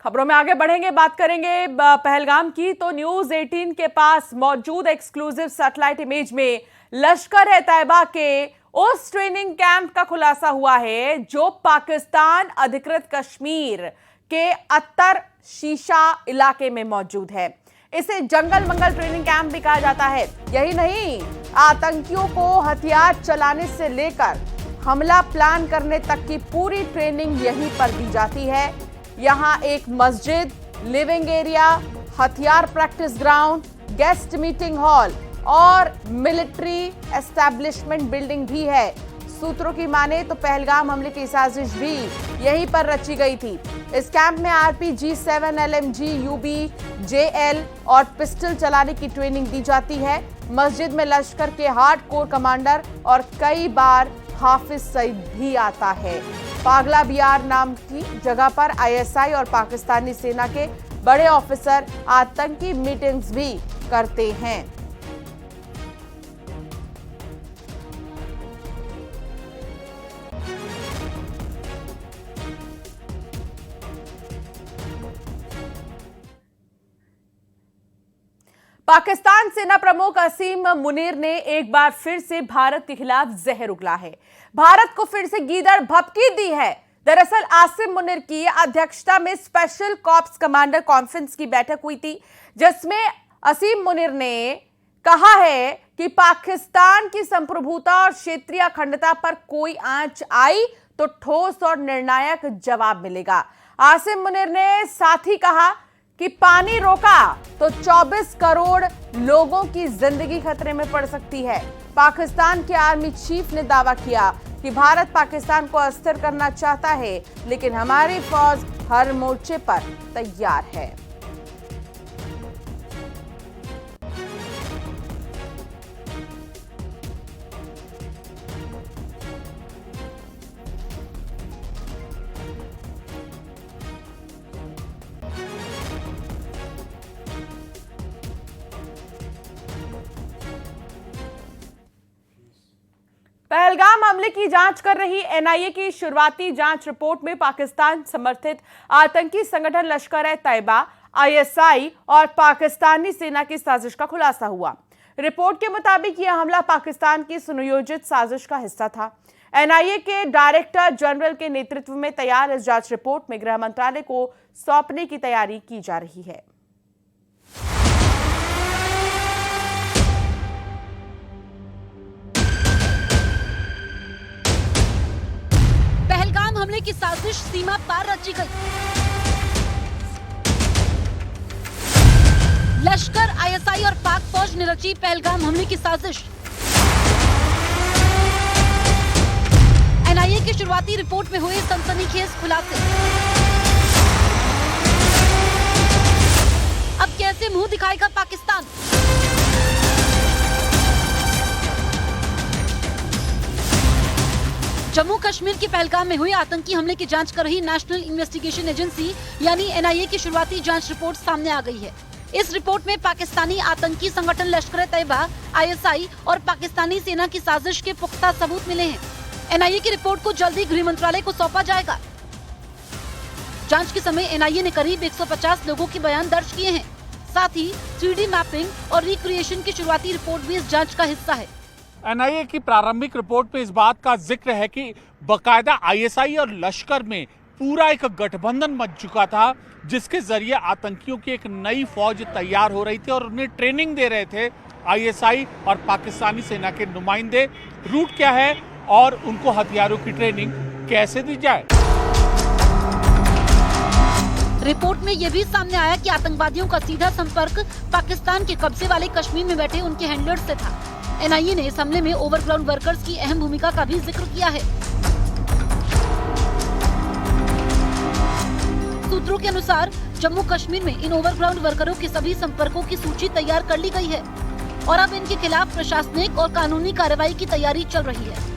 खबरों में आगे बढ़ेंगे, बात करेंगे पहलगाम की। तो न्यूज 18 के पास मौजूद एक्सक्लूसिव सैटेलाइट इमेज में लश्कर-ए-तैयबा के उस ट्रेनिंग कैंप का खुलासा हुआ है जो पाकिस्तान अधिकृत कश्मीर के अत्तर शीशा इलाके में मौजूद है। इसे जंगल मंगल ट्रेनिंग कैंप भी कहा जाता है। यही नहीं, आतंकियों को हथियार चलाने से लेकर हमला प्लान करने तक की पूरी ट्रेनिंग यहीं पर दी जाती है। यहां एक मस्जिद, लिविंग एरिया, हथियार practice ground, guest meeting hall और मिलिट्री एस्टैब्लिशमेंट बिल्डिंग भी है। सूत्रों की माने तो पहलगाम हमले की साजिश भी यहीं पर रची गई थी। इस कैंप में RPG-7 LMG UB JL और पिस्टल चलाने की ट्रेनिंग दी जाती है। मस्जिद में लश्कर के हार्डकोर कमांडर और कई बार हाफिज सईद भी आता है। पागला बियार नाम की जगह पर ISI और पाकिस्तानी सेना के बड़े ऑफिसर आतंकी मीटिंग्स भी करते हैं। पाकिस्तान सेना प्रमुख असीम मुनीर ने एक बार फिर से भारत के खिलाफ जहर उगला है। भारत को फिर से गीदड़ भभकी दी है। दरअसल आसिम मुनीर की अध्यक्षता में स्पेशल कॉर्प्स कमांडर कॉन्फ्रेंस की बैठक हुई थी, जिसमें असीम मुनीर ने कहा है कि पाकिस्तान की संप्रभुता और क्षेत्रीय अखंडता पर कोई आंच आई तो ठोस और निर्णायक जवाब मिलेगा। आसिम मुनीर ने साथ ही कहा कि पानी रोका तो 24 करोड़ लोगों की जिंदगी खतरे में पड़ सकती है। पाकिस्तान के आर्मी चीफ ने दावा किया कि भारत पाकिस्तान को अस्थिर करना चाहता है, लेकिन हमारी फौज हर मोर्चे पर तैयार है। पहलगाम हमले की जांच कर रही NIA की शुरुआती जांच रिपोर्ट में पाकिस्तान समर्थित आतंकी संगठन लश्कर-ए-तैयबा, ISI और पाकिस्तानी सेना की साजिश का खुलासा हुआ। रिपोर्ट के मुताबिक यह हमला पाकिस्तान की सुनियोजित साजिश का हिस्सा था। NIA के डायरेक्टर जनरल के नेतृत्व में तैयार इस जांच रिपोर्ट में गृह मंत्रालय को सौंपने की तैयारी की जा रही है। पहलगाम हमले की साजिश सीमा पार रची गई। लश्कर, ISI और पाक फौज ने रची पहलगाम हमले की साजिश। NIA की शुरुआती रिपोर्ट में हुए सनसनीखेज खुलासे। अब कैसे मुंह दिखाएगा पाकिस्तान? जम्मू कश्मीर के पहलगाम में हुए आतंकी हमले की जांच कर रही नेशनल इन्वेस्टिगेशन एजेंसी यानी NIA की शुरुआती जांच रिपोर्ट सामने आ गई है। इस रिपोर्ट में पाकिस्तानी आतंकी संगठन लश्कर-ए-तैयबा, ISI और पाकिस्तानी सेना की साजिश के पुख्ता सबूत मिले हैं। NIA की रिपोर्ट को जल्दी गृह मंत्रालय को सौंपा जाएगा। जांच के समय NIA ने करीब 150 लोगों के बयान दर्ज किए हैं। साथ ही 3D मैपिंग और रिक्रिएशन की शुरुआती रिपोर्ट भी इस जांच का हिस्सा है। NIA की प्रारंभिक रिपोर्ट में इस बात का जिक्र है कि बकायदा ISI और लश्कर में पूरा एक गठबंधन बन चुका था, जिसके जरिए आतंकियों की एक नई फौज तैयार हो रही थी और उन्हें ट्रेनिंग दे रहे थे ISI और पाकिस्तानी सेना के नुमाइंदे। रूट क्या है और उनको हथियारों की ट्रेनिंग कैसे दी जाए। रिपोर्ट में यह भी सामने आया कि आतंकवादियों का सीधा संपर्क पाकिस्तान के कब्जे वाले कश्मीर में बैठे उनके हैंडलर्स से था। NIA ने इस हमले में ओवरग्राउंड वर्कर्स की अहम भूमिका का भी जिक्र किया है। सूत्रों के अनुसार जम्मू कश्मीर में इन ओवरग्राउंड वर्करों के सभी संपर्कों की सूची तैयार कर ली गई है और अब इनके खिलाफ प्रशासनिक और कानूनी कार्रवाई की तैयारी चल रही है।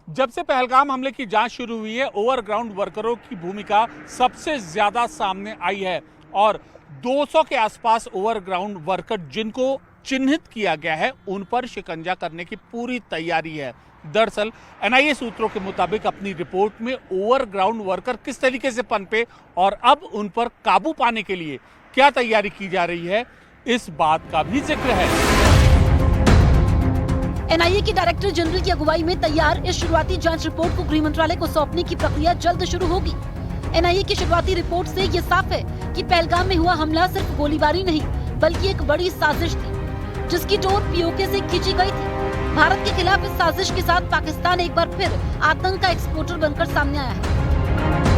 जब से पहलगाम हमले की जांच शुरू हुई है, ओवरग्राउंड वर्करों की भूमिका सबसे ज्यादा सामने आई है और 200 के आसपास ओवरग्राउंड वर्कर जिनको चिन्हित किया गया है, उन पर शिकंजा करने की पूरी तैयारी है। दरअसल एनआईए सूत्रों के मुताबिक अपनी रिपोर्ट में ओवरग्राउंड वर्कर किस तरीके से पनपे और अब उन पर काबू पाने के लिए क्या तैयारी की जा रही है, इस बात का भी जिक्र है। एनआईए के डायरेक्टर जनरल की अगुवाई में तैयार इस शुरुआती जांच रिपोर्ट को गृह मंत्रालय को सौंपने की प्रक्रिया जल्द शुरू होगी। एनआईए की शुरुआती रिपोर्ट से ये साफ है कि पहलगाम में हुआ हमला सिर्फ गोलीबारी नहीं बल्कि एक बड़ी साजिश थी, जिसकी डोर पीओके से खींची गई थी। भारत के खिलाफ इस साजिश के साथ पाकिस्तान एक बार फिर आतंक का एक्सपोर्टर बनकर सामने आया है।